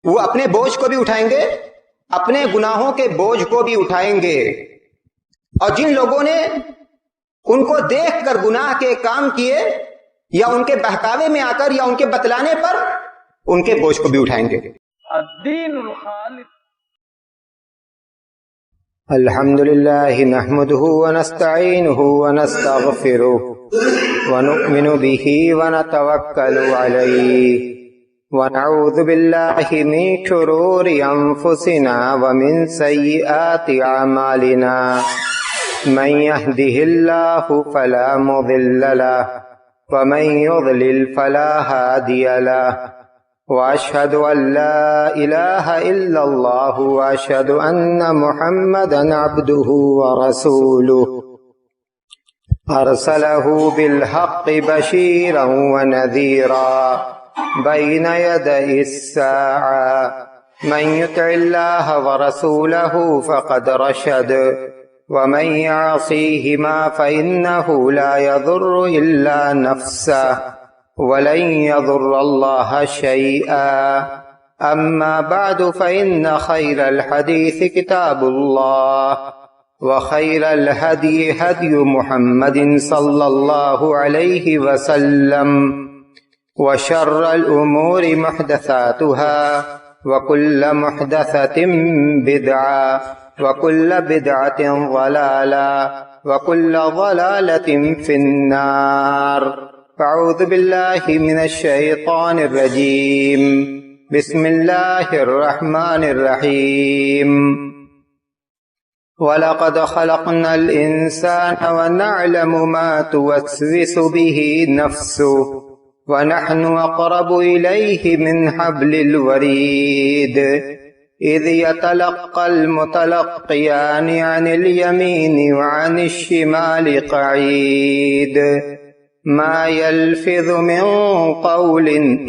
وہ اپنے بوجھ کو بھی اٹھائیں گے، اپنے گناہوں کے بوجھ کو بھی اٹھائیں گے، اور جن لوگوں نے ان کو دیکھ کر گناہ کے کام کیے یا ان کے بہکاوے میں آ کر یا ان کے بتلانے پر ان کے بوجھ کو بھی اٹھائیں گے۔ الدین الخالص۔ الحمد لله نحمده ونستعينه ونستغفره ونؤمن به ونتوكل عليه ونعوذ بالله من شرور أنفسنا ومن سيئات أعمالنا من يهده الله فلا مضل له ومن يضلل فلا هادي له وأشهد أن لا إله إلا الله وأشهد أن محمدا عبده ورسوله أرسله بالحق بشيرا ونذيرا بين يدي الساعة من يطع الله ورسوله فقد رشد ومن يعصيهما فإنه لا يضر إلا نفسه ولن يضر الله شيئا أما بعد فإن خير الحديث كتاب الله وخير الهدي هدي محمد صلى الله عليه وسلم وشر الأمور محدثاتها وكل محدثة بدعة وكل بدعة ضلالة وكل ضلالة في النار۔ أعوذ بالله من الشيطان الرجيم، بسم الله الرحمن الرحيم۔ وَلَقَدْ خَلَقْنَا الْإِنسَانَ وَنَعْلَمُ مَا تُوَسْوِسُ بِهِ نَفْسُهُ وَنَحْنُ أَقْرَبُ إِلَيْهِ مِنْ حَبْلِ الْوَرِيدِ إِذْ يَتَلَقَّى الْمُتَلَقِّيَانِ عَنِ الْيَمِينِ وَعَنِ الشِّمَالِ قَعِيدٌ ما يلفظ من قول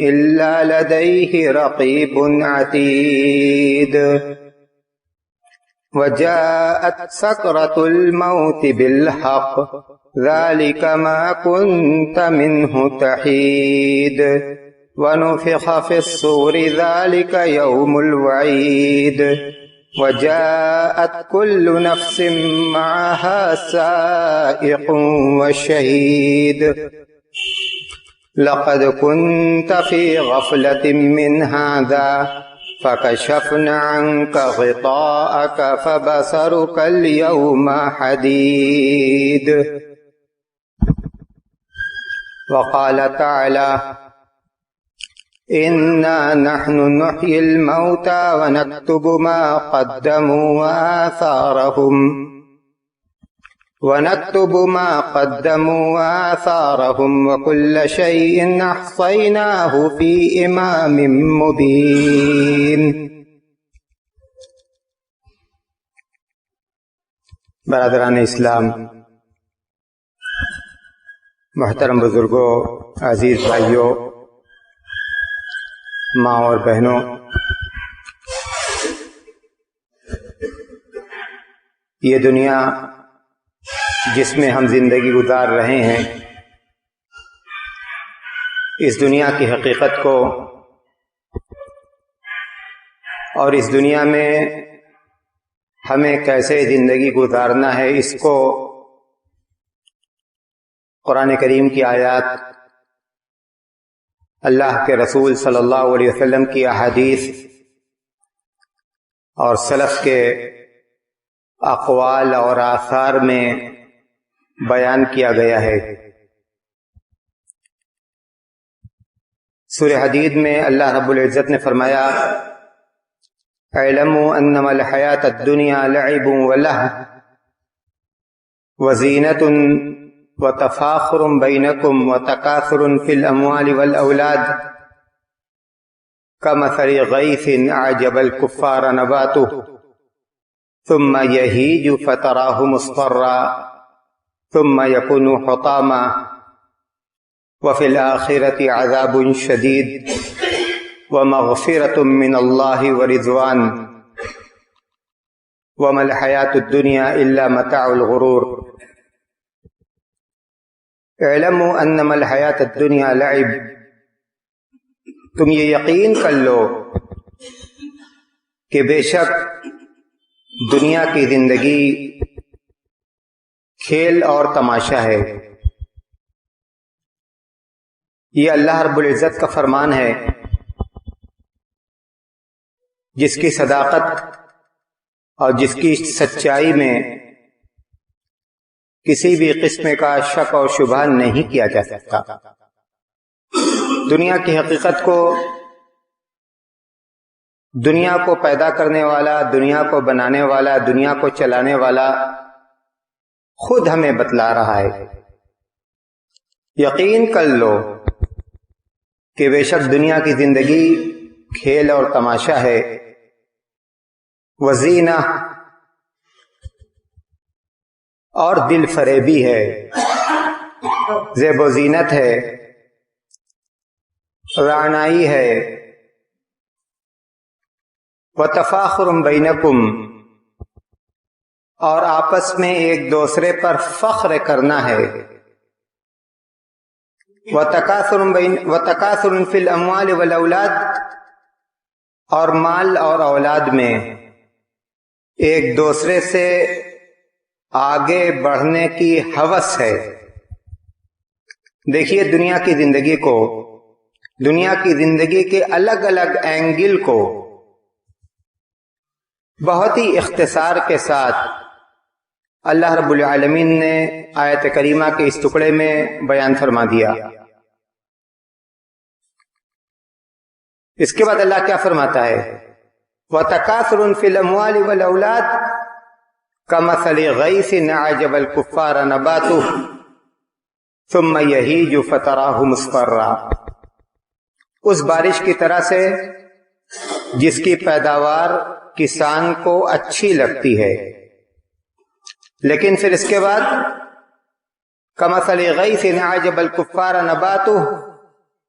إلا لديه رقيب عتيد وجاءت سكرة الموت بالحق ذلك ما كنت منه تحيد ونفخ في الصور ذلك يوم الوعيد وجاءت كل نفس معها سائق وشهيد لقد كنت في غفلة من هذا فكشفنا عنك غطاءك فبصرك اليوم حديد وقال تعالى إنا نحن نحيي الموتى ونكتب ما قدموا وآثارهم وكل شيء أحصيناه في إمام مبين۔ برادران اسلام، محترم بزرگوں، عزیز بھائیوں، ماں اور بہنوں، یہ دنیا جس میں ہم زندگی گزار رہے ہیں، اس دنیا کی حقیقت کو اور اس دنیا میں ہمیں کیسے زندگی گزارنا ہے، اس کو قرآن کریم کی آیات، اللہ کے رسول صلی اللہ علیہ وسلم کی احادیث اور سلف کے اقوال اور آثار میں بیان کیا گیا ہے۔ سورہ حدید میں اللہ رب العزت نے فرمایا اعلموا انما الحیات الدنیا لعب ولہو وزینة وتفاخر بینکم وتکاثر فی الاموال والاولاد کمثل غیث اعجب الکفار نباته ثم یہیج فتراہ مصفرا ثم یکون حطاما وفی الآخرة عذاب شدید ومغفرة من اللہ ورضوان وما الحیاة الدنیا الا متاع الغرور۔ اعلموا انما الحیاة الدنیا لعب، تم یہ یقین کر لو کہ بے شک دنیا کی زندگی کھیل اور تماشا ہے۔ یہ اللہ رب العزت کا فرمان ہے جس کی صداقت اور جس کی سچائی میں کسی بھی قسم کا شک اور شبہ نہیں کیا جا سکتا۔ دنیا کی حقیقت کو، دنیا کو پیدا کرنے والا، دنیا کو بنانے والا، دنیا کو چلانے والا خود ہمیں بتلا رہا ہے۔ یقین کر لو کہ بے شک دنیا کی زندگی کھیل اور تماشا ہے، وزینہ اور دل فریبی ہے، زیب و زینت ہے، رعنائی ہے، وتفاخر بینکم، اور آپس میں ایک دوسرے پر فخر کرنا ہے، وتکاثر فی الاموال والاولاد، اور مال اور اولاد میں ایک دوسرے سے آگے بڑھنے کی ہوس ہے۔ دیکھیے دنیا کی زندگی کو، دنیا کی زندگی کے الگ الگ اینگل کو بہت ہی اختصار کے ساتھ اللہ رب العالمین نے آیت کریمہ کے اس ٹکڑے میں بیان فرما دیا۔ اس کے بعد اللہ کیا فرماتا ہے؟ وَتَكَاثُرٌ فِي الْأَمْوَالِ وَالْأَوْلَادِ كَمَثَلِ غَيْثٍ أَعْجَبَ الْكُفَّارَ نَبَاتُهُ ثُمَّ يَهِيجُ فَتَرَاهُ مُصْفَرًّا، اس بارش کی طرح سے جس کی پیداوار کسان کو اچھی لگتی ہے، لیکن پھر اس کے بعد كَمَثَلِ غَيْثٍ أَعْجَبَ الْكُفَّارَ نَبَاتُهُ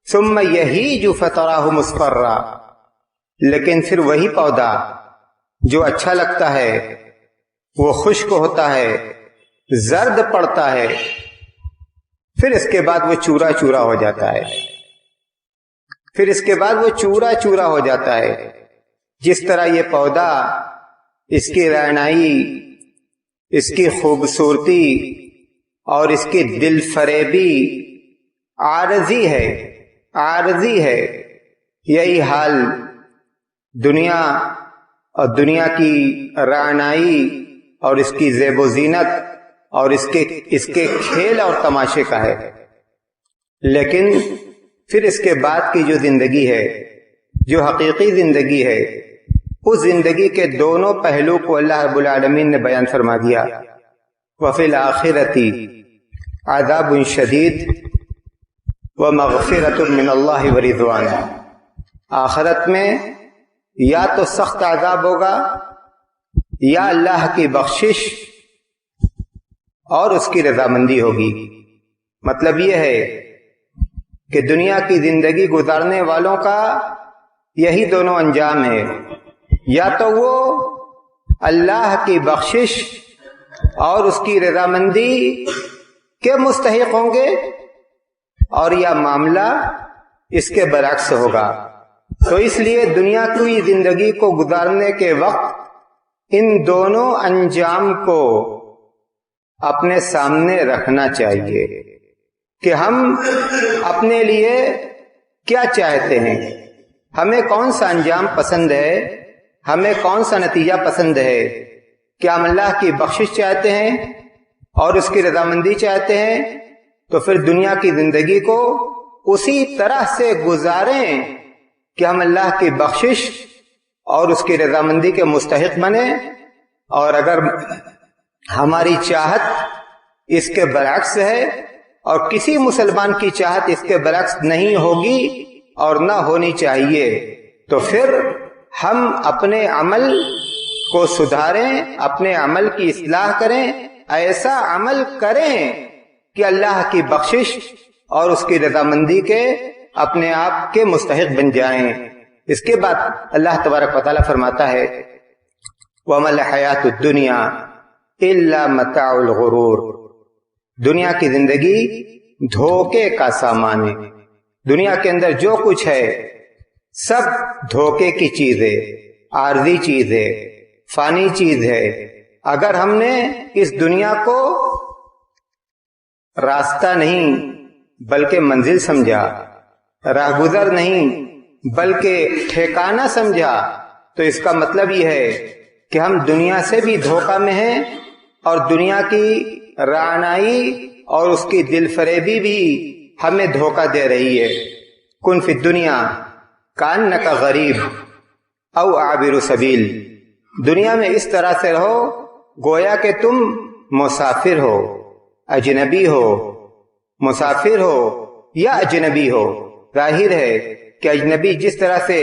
ثُمَّ يَهِيجُ فَتَرَاهُ مُصْفَرًّا، لیکن پھر وہی پودا جو اچھا لگتا ہے وہ خشک ہوتا ہے، زرد پڑتا ہے، پھر اس کے بعد وہ چورا چورا ہو جاتا ہے، پھر اس کے بعد وہ چورا چورا ہو جاتا ہے۔ جس طرح یہ پودا، اس کی رعنائی، اس کی خوبصورتی اور اس کی دل فریبی عارضی ہے، عارضی ہے، یہی حال دنیا اور دنیا کی رعنائی اور اس کی زیب و زینت اور اس کے کھیل اور تماشے کا ہے۔ لیکن پھر اس کے بعد کی جو زندگی ہے، جو حقیقی زندگی ہے، اس زندگی کے دونوں پہلو کو اللہ رب العالمین نے بیان فرما دیا۔ وَفِي الْآخِرَةِ عَذَابٌ شَدِيدٌ وَمَغْفِرَةٌ مِّنَ اللَّهِ وَرِضْوَانٌ، آخرت میں یا تو سخت عذاب ہوگا یا اللہ کی بخشش اور اس کی رضامندی ہوگی۔ مطلب یہ ہے کہ دنیا کی زندگی گزارنے والوں کا یہی دونوں انجام ہے، یا تو وہ اللہ کی بخشش اور اس کی رضامندی کے مستحق ہوں گے، اور یا معاملہ اس کے برعکس ہوگا۔ تو اس لیے دنیا کی زندگی کو گزارنے کے وقت ان دونوں انجام کو اپنے سامنے رکھنا چاہیے کہ ہم اپنے لیے کیا چاہتے ہیں، ہمیں کون سا انجام پسند ہے، ہمیں کون سا نتیجہ پسند ہے۔ کیا ہم اللہ کی بخشش چاہتے ہیں اور اس کی رضامندی چاہتے ہیں، تو پھر دنیا کی زندگی کو اسی طرح سے گزاریں کہ ہم اللہ کی بخشش اور اس کی رضامندی کے مستحق بنیں، اور اگر ہماری چاہت اس کے برعکس ہے اور کسی مسلمان کی چاہت اس کے برعکس نہیں ہوگی اور نہ ہونی چاہیے، تو پھر ہم اپنے عمل کو سدھاریں، اپنے عمل کی اصلاح کریں، ایسا عمل کریں کہ اللہ کی بخشش اور اس کی رضامندی کے اپنے آپ کے مستحق بن جائیں۔ اس کے بعد اللہ تبارک و تعالیٰ فرماتا ہے وَمَا الْحَيَاةُ الدُّنْيَا إِلَّا مَتَاعُ الْغُرُورِ، دنیا کی زندگی دھوکے کا سامان ہے۔ دنیا کے اندر جو کچھ ہے سب دھوکے کی چیز ہے۔ عارضی چیز ہے، فانی چیز ہے۔ اگر ہم نے اس دنیا کو راستہ نہیں بلکہ منزل سمجھا، راہ گزر نہیں بلکہ ٹھکانہ سمجھا، تو اس کا مطلب یہ ہے کہ ہم دنیا سے بھی دھوکہ میں ہیں، اور دنیا کی رعنائی اور اس کی دل فریبی بھی ہمیں دھوکہ دے رہی ہے۔ کن فی الدنیا کانک غریب او عابر سبیل، دنیا میں اس طرح سے رہو گویا کہ تم مسافر ہو، اجنبی ہو، مسافر ہو یا اجنبی ہو۔ ظاہر ہے کہ اجنبی جس طرح سے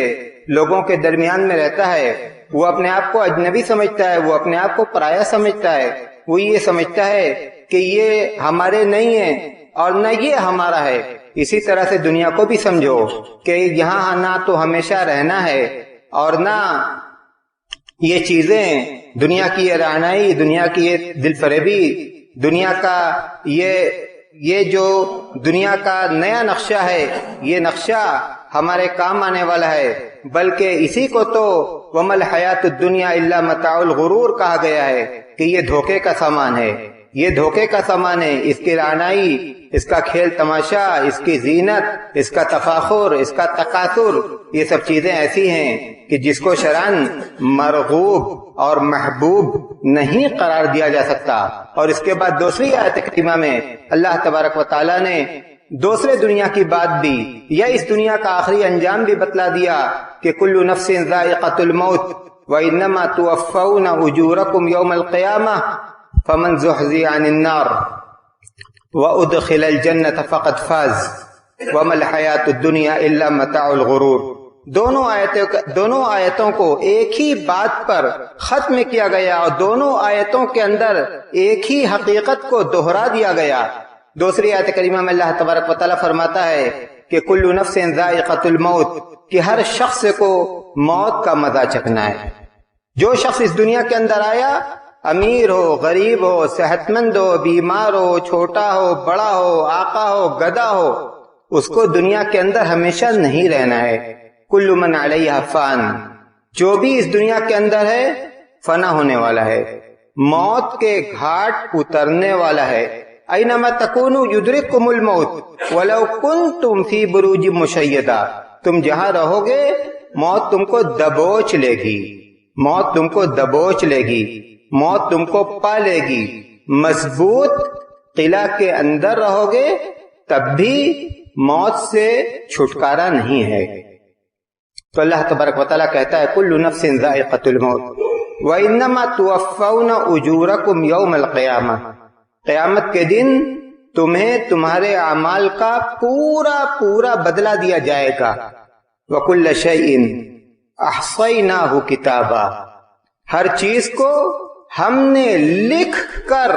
لوگوں کے درمیان میں رہتا ہے، وہ اپنے آپ کو اجنبی سمجھتا ہے، وہ اپنے آپ کو پرایا سمجھتا ہے، وہ یہ سمجھتا ہے کہ یہ ہمارے نہیں ہیں اور نہ یہ ہمارا ہے۔ اسی طرح سے دنیا کو بھی سمجھو کہ یہاں نہ تو ہمیشہ رہنا ہے اور نہ یہ چیزیں، دنیا کی یہ رعنائی، دنیا کی یہ دل فریبی، دنیا کا یہ جو دنیا کا نیا نقشہ ہے، یہ نقشہ ہمارے کام آنے والا ہے، بلکہ اسی کو تو وَمَا الْحَيَاةُ الدُّنْيَا إِلَّا مَتَاعُ الْغُرُورِ کہا گیا ہے کہ یہ دھوکے کا سامان ہے، یہ دھوکے کا سامان ہے۔ اس کی رعنائی، اس کا کھیل تماشا، اس کی زینت، اس کا تفاخر، اس کا تکاثر، یہ سب چیزیں ایسی ہیں کہ جس کو شرعاً مرغوب اور محبوب نہیں قرار دیا جا سکتا۔ اور اس کے بعد دوسری آیت کریمہ میں اللہ تبارک و تعالیٰ نے دوسرے دنیا کی بات بھی یا اس دنیا کا آخری انجام بھی بتلا دیا کہ کل نفس ذائقۃ الموت وانما توفون اجورکم یوم القیامہ فمن زحزح عن النار وادخل الجنة فقد فاز وما الحیاۃ الدنیا الا متاع الغرور۔ دونوں آیتوں کو ایک ہی بات پر ختم کیا گیا اور دونوں آیتوں کے اندر ایک ہی حقیقت کو دہرا دیا گیا۔ دوسری آیت کریمہ میں اللہ تبارک و تعالیٰ فرماتا ہے کہ کل نفس ذائقۃ الموت، کہ ہر شخص کو موت کا مزہ چکھنا ہے۔ جو شخص اس دنیا کے اندر آیا، امیر ہو، غریب ہو، صحت مند ہو، بیمار ہو، چھوٹا ہو، بڑا ہو، آقا ہو، گدا ہو، اس کو دنیا کے اندر ہمیشہ نہیں رہنا ہے۔ کل من علیہا فان، جو بھی اس دنیا کے اندر ہے فنا ہونے والا ہے، موت کے گھاٹ اترنے والا ہے۔ اینما تکونوا یدرککم الموت ولو کنتم فی بروج مشیدہ، تم جہاں رہو گے موت تم کو دبوچ لے گی، موت تم کو دبوچ لے گی، موت تم کو پا لے گی۔ مضبوط قلعہ کے اندر رہو گے تب بھی موت سے چھٹکارا نہیں ہے۔ تو اللہ تبارک و تعالیٰ کہتا ہے کل نفس ذائقۃ الموت وانما توفون اجورکم یوم القیامہ، قیامت کے دن تمہیں تمہارے اعمال کا پورا بدلہ دیا جائے گا۔ وَكُلَّ شَيْءٍ أَحْصَيْنَاهُ كِتَابًا، ہر چیز کو ہم نے لکھ کر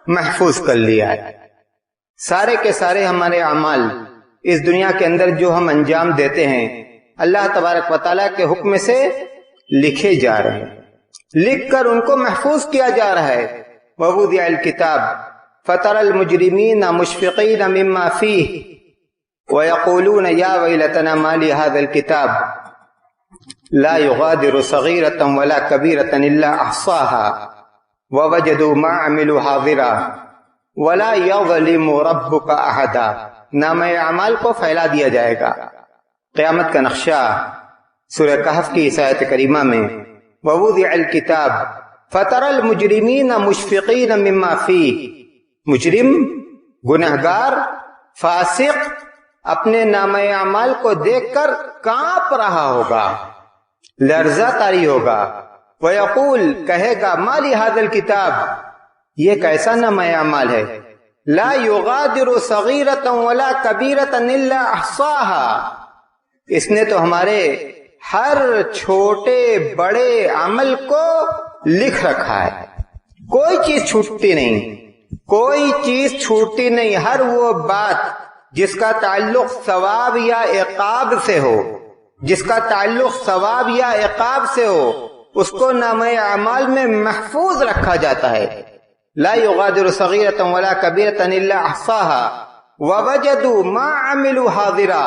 محفوظ کر لیا ہے۔ سارے کے سارے ہمارے اعمال اس دنیا کے اندر جو ہم انجام دیتے ہیں، اللہ تبارک و تعالیٰ کے حکم سے لکھے جا رہے ہیں، لکھ کر ان کو محفوظ کیا جا رہا ہے۔ وَوُضِعَ الْكِتَابُ فَتَرَى الْمُجْرِمِينَ مُشْفِقِينَ مِمَّا فِيهِ وَيَقُولُونَ يَا وَيْلَتَنَا مَا لِهَذَا الْكِتَابِ لَا يُغَادِرُ صَغِيرَةً وَلَا كَبِيرَةً إِلَّا أَحْصَاهَا وَوَجَدُوا مَا عَمِلُوا حَاضِرًا وَلَا يَظْلِمُ رَبُّكَ أَحَدًا، نامہ اعمال کو پھیلا دیا جائے گا۔ قیامت کا نقشہ سورہ کہف کی اس آیت کریمہ میں وَوُضِعَ الْكِتَابُ فَتَرَى الْمُجْرِمِينَ مُشْفِقِينَ مِمَّا فِيهِ، مجرم، گنہگار، فاسق اپنے نامہ اعمال کو دیکھ کر کانپ رہا ہوگا، لرزہ طاری ہوگا۔ وَيَقُول، کہے گا مَا لِهَذَا الْكِتَابِ، یہ کیسا نامہ اعمال ہے، لَا يُغَادِرُ صَغِيرَةً وَلَا كَبِيرَةً إِلَّا أَحْصَاهَا، اس نے تو ہمارے ہر چھوٹے بڑے عمل کو لکھ رکھا ہے، کوئی چیز چھوٹتی نہیں، کوئی چیز چھوٹتی نہیں۔ ہر وہ بات جس کا تعلق ثواب یا عقاب سے ہو، جس کا تعلق ثواب یا عقاب سے ہو، اس کو نامہ اعمال میں محفوظ رکھا جاتا ہے۔ لا يغادر صغیرۃ ولا کبیرۃ الا احصاها ووجدوا ما عملوا حاضرا،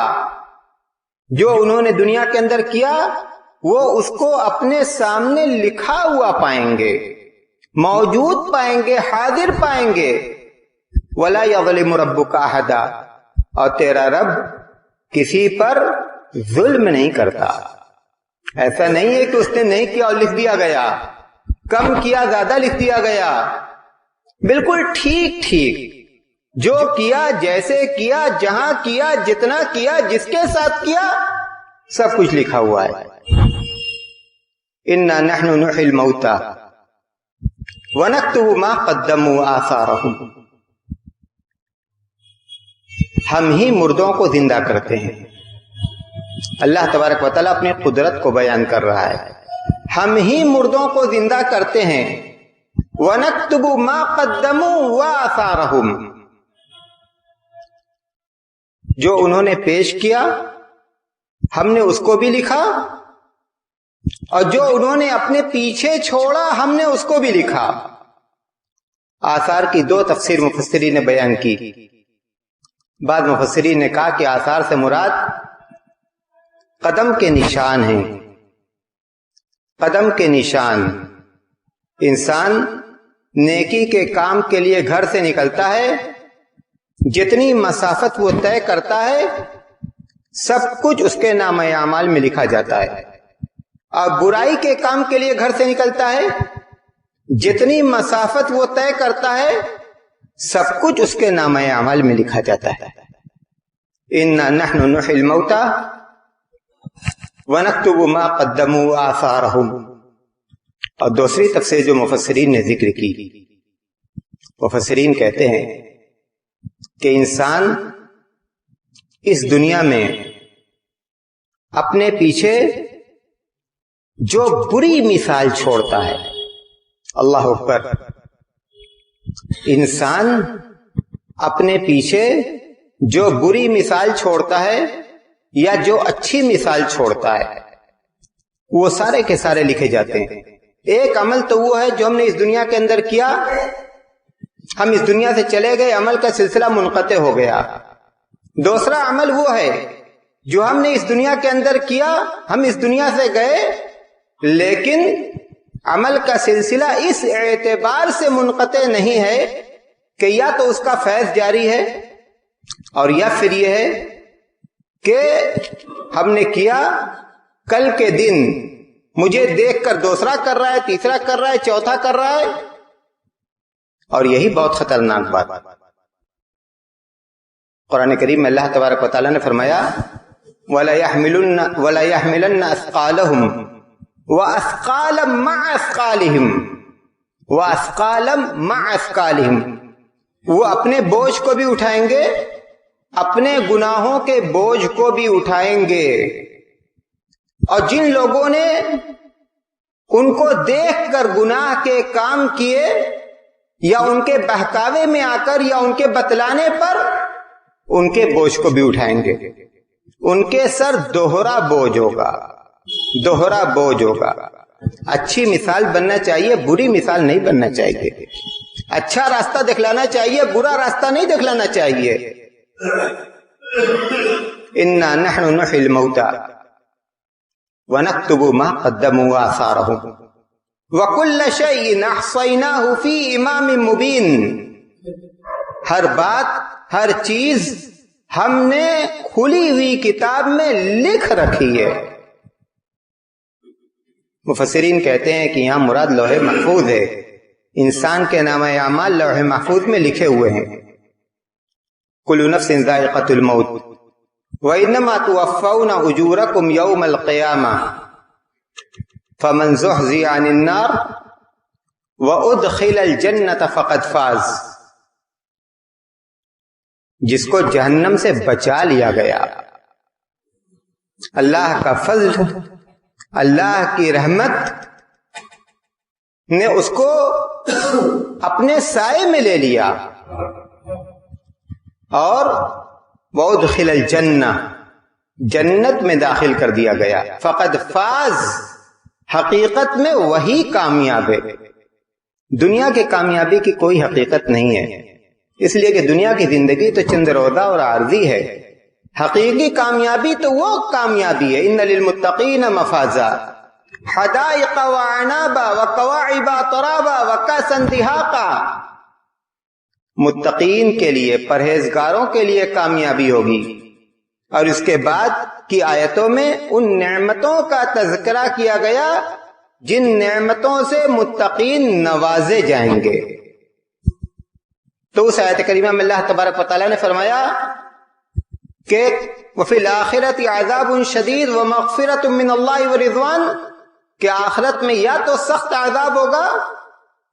جو انہوں نے دنیا کے اندر کیا وہ اس کو اپنے سامنے لکھا ہوا پائیں گے، موجود پائیں گے، حاضر پائیں گے۔ وَلَا يَظْلِمُ رَبُّكَ أَحَدًا، اور تیرا رب کسی پر ظلم نہیں کرتا۔ ایسا نہیں ہے کہ اس نے نہیں کیا اور لکھ دیا گیا، کم کیا زیادہ لکھ دیا گیا، بالکل ٹھیک ٹھیک جو کیا، جیسے کیا، جہاں کیا، جتنا کیا، جس کے ساتھ کیا، سب کچھ لکھا ہوا ہے۔ اِنَّا نَحْنُ نُحْيِي الْمَوْتَى وَنَكْتُبُ مَا قَدَّمُوا وَآثَارَهُمْ، ہم ہی مردوں کو زندہ کرتے ہیں۔ اللہ تبارک و تعالیٰ اپنی قدرت کو بیان کر رہا ہے، ہم ہی مردوں کو زندہ کرتے ہیں۔ وَنَكْتُبُ مَا قَدَّمُوا وَآثَارَهُمْ، جو انہوں نے پیش کیا ہم نے اس کو بھی لکھا، اور جو انہوں نے اپنے پیچھے چھوڑا ہم نے اس کو بھی لکھا۔ آثار کی دو تفسیر مفسرین نے بیان کی۔ بعض مفسرین نے کہا کہ آثار سے مراد قدم کے نشان ہیں، قدم کے نشان۔ انسان نیکی کے کام کے لیے گھر سے نکلتا ہے، جتنی مسافت وہ طے کرتا ہے سب کچھ اس کے نامہ اعمال میں لکھا جاتا ہے، اور برائی کے کام کے لیے گھر سے نکلتا ہے، جتنی مسافت وہ طے کرتا ہے سب کچھ اس کے نامہ اعمال میں لکھا جاتا ہے۔ اِنَّا نَحْنُ نُحْيِي الْمَوْتَى وَنَكْتُبُ مَا قَدَّمُوا وَآثَارَهُمْ۔ اور دوسری تفسیر جو مفسرین نے ذکر کی، مفسرین کہتے ہیں کہ انسان اس دنیا میں اپنے پیچھے جو بری مثال چھوڑتا ہے، اللہ اکبر، انسان اپنے پیچھے جو بری مثال چھوڑتا ہے یا جو اچھی مثال چھوڑتا ہے وہ سارے کے سارے لکھے جاتے ہیں۔ ایک عمل تو وہ ہے جو ہم نے اس دنیا کے اندر کیا، ہم اس دنیا سے چلے گئے، عمل کا سلسلہ منقطع ہو گیا۔ دوسرا عمل وہ ہے جو ہم نے اس دنیا کے اندر کیا، ہم اس دنیا سے گئے لیکن عمل کا سلسلہ اس اعتبار سے منقطع نہیں ہے کہ یا تو اس کا فیض جاری ہے، اور یا پھر یہ ہے کہ ہم نے کیا، کل کے دن مجھے دیکھ کر دوسرا کر رہا ہے، تیسرا کر رہا ہے، چوتھا کر رہا ہے، اور یہی بہت خطرناک بات۔ قرآن کریم میں اللہ تبارک و تعالیٰ نے فرمایا وَلَا يَحْمِلَنَّ أَثْقَالَهُمْ وَأَثْقَالًا مَعَ أَثْقَالِهِمْ وَأَثْقَالًا مَعَ أَثْقَالِهِمْ، وہ اپنے بوجھ کو بھی اٹھائیں گے، اپنے گناہوں کے بوجھ کو بھی اٹھائیں گے۔ اور جن لوگوں نے ان کو دیکھ کر گناہ کے کام کیے، یا ان کے بہکاوے میں آ کر یا ان کے بتلانے پر، ان کے بوجھ کو بھی اٹھائیں گے۔ ان کے سر دوہرا بوجھ ہوگا، دوہرا بوجھ ہوگا۔ اچھی مثال بننا چاہیے، بری مثال نہیں بننا چاہیے۔ اچھا راستہ دکھلانا چاہیے، برا راستہ نہیں دکھلانا چاہیے۔ اِنَّا نَحْنُ نُحْيِي الْمَوْتَى وَنَكْتُبُ مَا قَدَّمُوا وَآثَارَهُمْ وَكُلَّ شَيْءٍ أَحْصَيْنَاهُ فِي إِمَامٍ مُبِينٍ، ہر بات، ہر چیز ہم نے کھلی ہوئی کتاب میں لکھ رکھی ہے۔ مفسرین کہتے ہیں کہ یہاں مراد لوح محفوظ ہے، انسان کے نامہ اعمال لوح محفوظ میں لکھے ہوئے ہیں۔ کل نفس ذائقۃ الموت وانما توفون اجورکم یوم القیامہ فمن زحزح عن النار وادخل الجنۃ فقد فاز، جس کو جہنم سے بچا لیا گیا۔ اللہ کا فضل، اللہ کی رحمت نے اس کو اپنے سائے میں لے لیا، اور وادخل الجنہ، جنت میں داخل کر دیا گیا۔ فقد فاز، حقیقت میں وہی کامیاب ہے۔ دنیا کی کامیابی کی کوئی حقیقت نہیں ہے، اس لیے کہ دنیا کی زندگی تو چند روزہ اور عارضی ہے۔ حقیقی کامیابی تو وہ کامیابی ہے، ان للمتقین مفازا، حدائق وعنابا وکواعب ترابا وکأسا دہاقا. متقین کے لیے، پرہیزگاروں کے لیے کامیابی ہوگی. اور اس کے بعد کی آیتوں میں ان نعمتوں کا تذکرہ کیا گیا جن نعمتوں سے متقین نوازے جائیں گے. تو اس آیت کریمہ میں اللہ تبارک و تعالیٰ نے فرمایا کہ وفی الآخرۃ عذاب شدید ومغفرۃ من اللہ ورضوان، کہ آخرت میں یا تو سخت عذاب ہوگا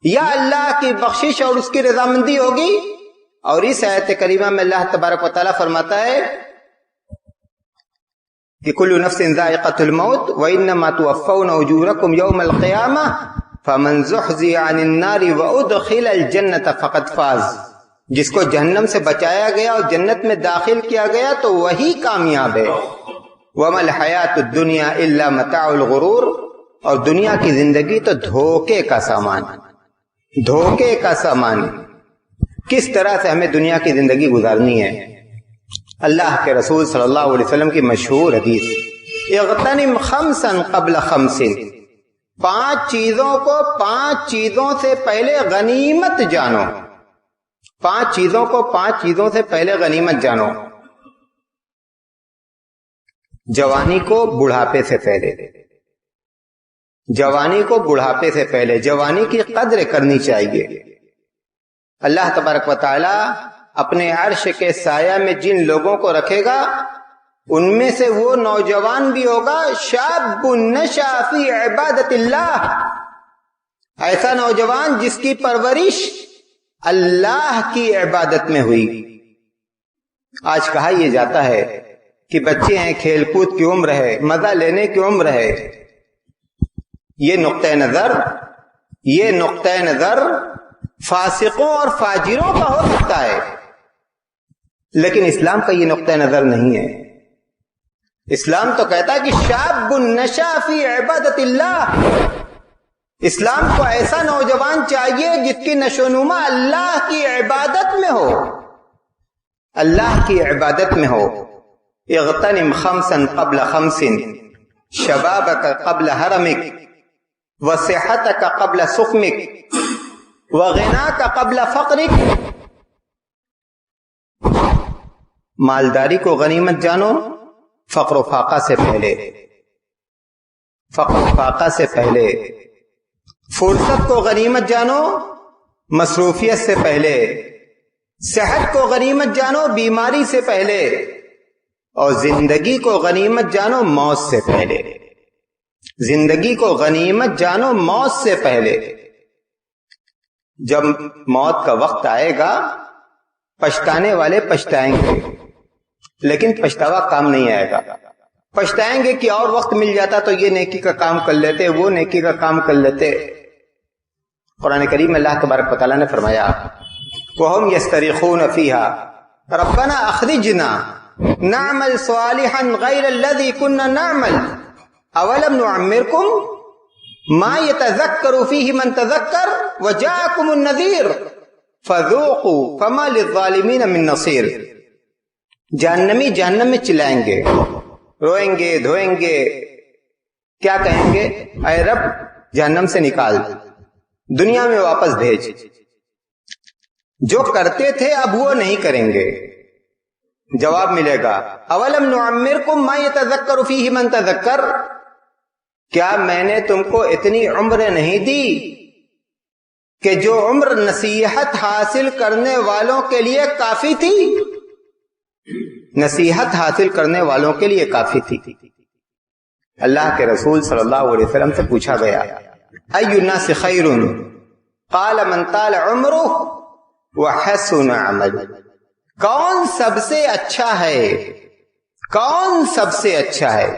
یا اللہ کی بخشش اور اس کی رضامندی ہوگی. اور اس آیت کریمہ میں اللہ تبارک و تعالیٰ فرماتا ہے کہ کل نفس ذائقۃ الموت وانما توفون اجورکم یوم القیامہ فمن زحزح عن النار وادخل الجنۃ فقد فاز. جس کو جہنم سے بچایا گیا اور جنت میں داخل کیا گیا تو وہی کامیاب ہے. وما الحیات الدنیا الا متاع الغرور، اور دنیا کی زندگی تو دھوکے کا سامان. دھوکے کا سامان. کس طرح سے ہمیں دنیا کی زندگی گزارنی ہے؟ اللہ کے رسول صلی اللہ علیہ وسلم کی مشہور حدیث، اغتنم خمسا قبل خمس، 5 چیزوں کو 5 چیزوں سے پہلے غنیمت جانو. 5 چیزوں کو 5 چیزوں سے پہلے غنیمت جانو. جوانی کو بڑھاپے سے پہلے، جوانی کو بڑھاپے سے پہلے جوانی کی قدر کرنی چاہیے. اللہ تبارک و تعالی اپنے عرش کے سایہ میں جن لوگوں کو رکھے گا ان میں سے وہ نوجوان بھی ہوگا شاب نشأ فی عبادت اللہ، ایسا نوجوان جس کی پرورش اللہ کی عبادت میں ہوئی. آج کہا یہ جاتا ہے کہ بچے ہیں، کھیل کود کی عمر ہے، مزہ لینے کی عمر ہے. یہ نقطہ نظر فاسقوں اور فاجروں کا ہو سکتا ہے، لیکن اسلام کا یہ نقطہ نظر نہیں ہے. اسلام تو کہتا ہے کہ شاب نشأ فی عبادت اللہ. اسلام کو ایسا نوجوان چاہیے جس کی نشو و نما اللہ کی عبادت میں ہو، اللہ کی عبادت میں ہو. اغتنم خمسا قبل خمس، شبابک قبل حرمک، وصحتک قبل سقمک، وغناک قبل فقرک. مالداری کو غنیمت جانو فقر و فاقہ سے پہلے، فقر و فاقہ سے پہلے. فرصت کو غنیمت جانو مصروفیت سے پہلے. صحت کو غنیمت جانو بیماری سے پہلے. اور زندگی کو غنیمت جانو موت سے پہلے. زندگی کو غنیمت جانو موت سے پہلے. جب موت کا وقت آئے گا پچھتانے والے پچھتائیں گے، لیکن پچھتاوا کام نہیں آئے گا. پچھتائیں گے کہ اور وقت مل جاتا تو یہ نیکی کا کام کر لیتے، وہ نیکی کا کام کر لیتے. قرآن کریم میں اللہ تبارک و تعالیٰ نے فرمایا وَهُمْ يَسْتَرِخُونَ فِيهَا رَبَّنَا أَخْرِجْنَا نَعْمَلْ صَالِحًا غَيْرَ الَّذِي كُنَّا نَعْمَلْ أَوَلَمْ نُعَمِّرْكُمْ مَا يَتَذَكَّرُ فِيهِ مَنْ تَذَكَّرَ وَجَاءَكُمُ النَّذِيرُ فَذُوقُوا فَمَا لِلظَّالِمِينَ مِن نَصِيرٍ. جہنمی جہنم میں چلائیں گے، روئیں گے، دھوئیں گے، کیا کہیں گے؟ اے رب جہنم سے نکال، دنیا میں واپس بھیج. جو کرتے تھے اب وہ نہیں کریں گے. جواب ملے گا اولم نعمرکم ما یتذکر فیہ من تذکر، کیا میں نے تم کو اتنی عمر نہیں دی کہ جو عمر نصیحت حاصل کرنے والوں کے لیے کافی تھی؟ نصیحت حاصل کرنے والوں کے لیے کافی تھی. اللہ کے رسول صلی اللہ علیہ وسلم سے پوچھا گیا ای الناس خیر قال من طال عمرہ وحسن عمل، کون سب سے اچھا ہے؟ کون سب سے اچھا ہے؟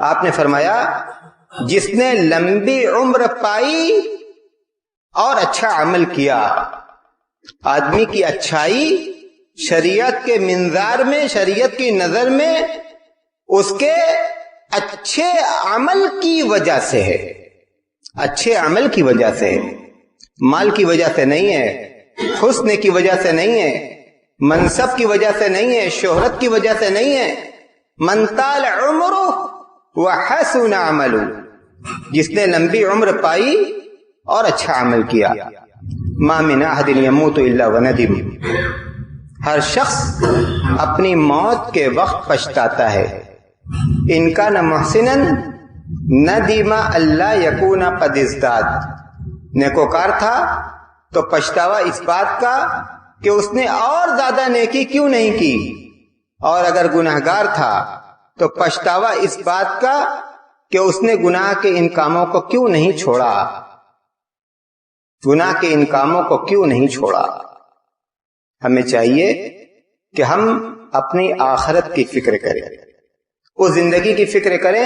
آپ نے فرمایا جس نے لمبی عمر پائی اور اچھا عمل کیا. آدمی کی اچھائی شریعت کے منظار میں، شریعت کی نظر میں اس کے اچھے عمل کی وجہ سے ہے. اچھے عمل کی وجہ سے ہے، مال کی وجہ سے نہیں ہے، حسن کی وجہ سے نہیں ہے، منصب کی وجہ سے نہیں ہے، شہرت کی وجہ سے نہیں ہے. من طال عمرہ وحسن عمله، جس نے لمبی عمر پائی اور اچھا عمل کیا۔ ما من احد يموت الا وندم، ہر شخص اپنی موت کے وقت پچھتاتا ہے۔ ان کان محسنا ندم اللہ یکون قد ازداد، نیکوکار تھا تو پچھتاوا اس بات کا کہ اس نے اور زیادہ نیکی کیوں نہیں کی، اور اگر گناہگار تھا تو پچھتاوا اس بات کا کہ اس نے گناہ کے ان کاموں کو کیوں نہیں چھوڑا، گناہ کے ان کاموں کو کیوں نہیں چھوڑا۔ ہمیں چاہیے کہ ہم اپنی آخرت کی فکر کریں، اس زندگی کی فکر کریں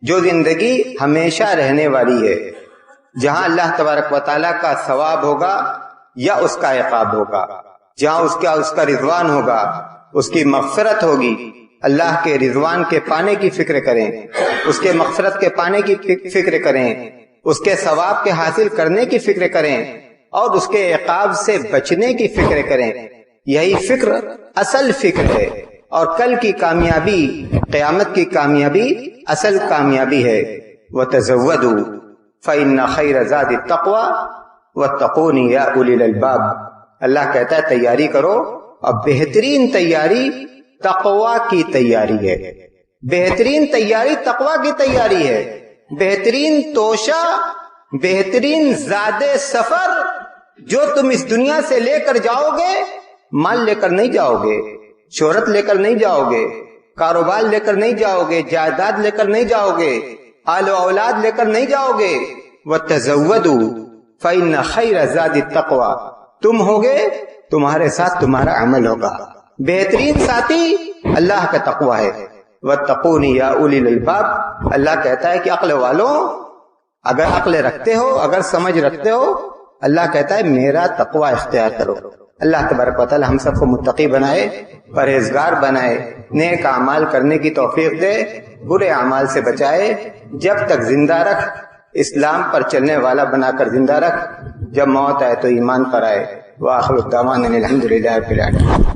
جو زندگی ہمیشہ رہنے والی ہے، جہاں اللہ تبارک و تعالیٰ کا ثواب ہوگا یا اس کا عقاب ہوگا، جہاں اس کا رضوان ہوگا، اس کی مغفرت ہوگی۔ اللہ کے رضوان کے پانے کی فکر کریں، اس کے مغفرت کے پانے کی فکر کریں، اس کے ثواب کے حاصل کرنے کی فکر کریں، اور اس کے عقاب سے بچنے کی فکر کریں۔ یہی فکر اصل فکر ہے، اور کل کی کامیابی، قیامت کی کامیابی اصل کامیابی ہے۔ وَتَزَوَّدُوا فَإِنَّ خَيْرَ زَادِ التَّقْوَىٰ وَاتَّقُونِ يَا أُولِي الْأَلْبَابِ۔ اللہ کہتا ہے تیاری کرو، اور بہترین تیاری تقویٰ کی تیاری ہے، بہترین تیاری تقویٰ کی تیاری ہے، بہترین توشہ، بہترین زاد سفر جو تم اس دنیا سے لے کر جاؤ گے، مال لے کر نہیں جاؤ گے، شہرت لے کر نہیں جاؤ گے، کاروبار لے کر نہیں جاؤ گے، جائیداد لے کر نہیں جاؤ گے، آل و اولاد لے کر نہیں جاؤ گے۔ وَتَزَوَّدُوا فَإِنَّ خَيْرَ زَادِ التَّقْوَىٰ، تم ہوگے، تمہارے ساتھ تمہارا عمل ہوگا، بہترین ساتھی اللہ کا تقویٰ ہے۔ وَاتَّقُونِ يَا أُولِي الْأَلْبَابِ، اللہ کہتا ہے کہ عقل والوں، اگر عقل رکھتے ہو، اگر سمجھ رکھتے ہو، اللہ کہتا ہے میرا تقویٰ اختیار کرو۔ اللہ تبارک و تعالی ہم سب کو متقی بنائے، پرہیزگار بنائے، نیک اعمال کرنے کی توفیق دے، برے اعمال سے بچائے، جب تک زندہ رکھ، اسلام پر چلنے والا بنا کر زندہ رکھ، جب موت آئے تو ایمان پر آئے۔ وآخر دعوانا الحمد للہ رب العالمین۔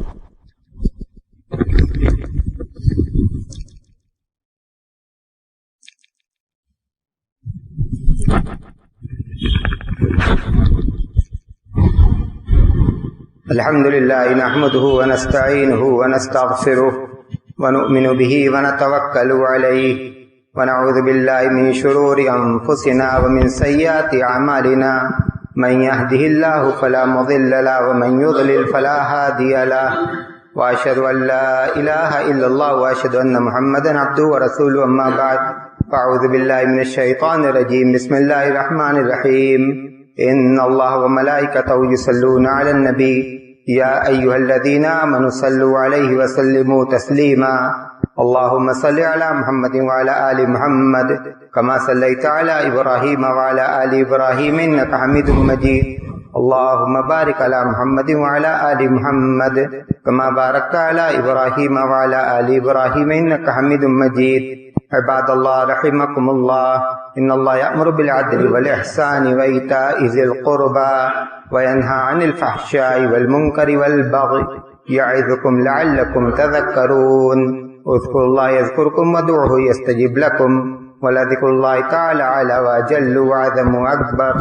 الحمد لله نحمده ونستعينه ونستغفره ونؤمن به ونتوكل عليه ونعوذ بالله من شرور أنفسنا ومن سيئات أعمالنا من يهده الله فلا مضل له ومن يضلل فلا هادي له وأشهد أن لا إله إلا الله وأشهد أن محمدا عبده ورسوله أما بعد فأعوذ بالله من الشيطان الرجيم بسم الله الرحمن الرحيم إن الله وملائكته يصلون على النبي يا أيها الذين آمنوا صلوا عليه وسلموا تسليما اللهم صل على محمد وعلى آل محمد كما صليت على إبراهيم وعلى آل إبراهيم إنك حميد مجيد اللهم بارك على محمد وعلى آل محمد كما باركت على إبراهيم وعلى آل إبراهيم إنك حميد مجيد عباد الله رحمكم الله إن الله يأمر بالعدل والإحسان وإيتاء ذي القربى وينهى عن الفحشاء والمنكر والبغي يعظكم لعلكم تذكرون اذكروا الله يذكركم وادعوه يستجب لكم ولذكر الله تعالى أعلى وأجل وأعظم وأكبر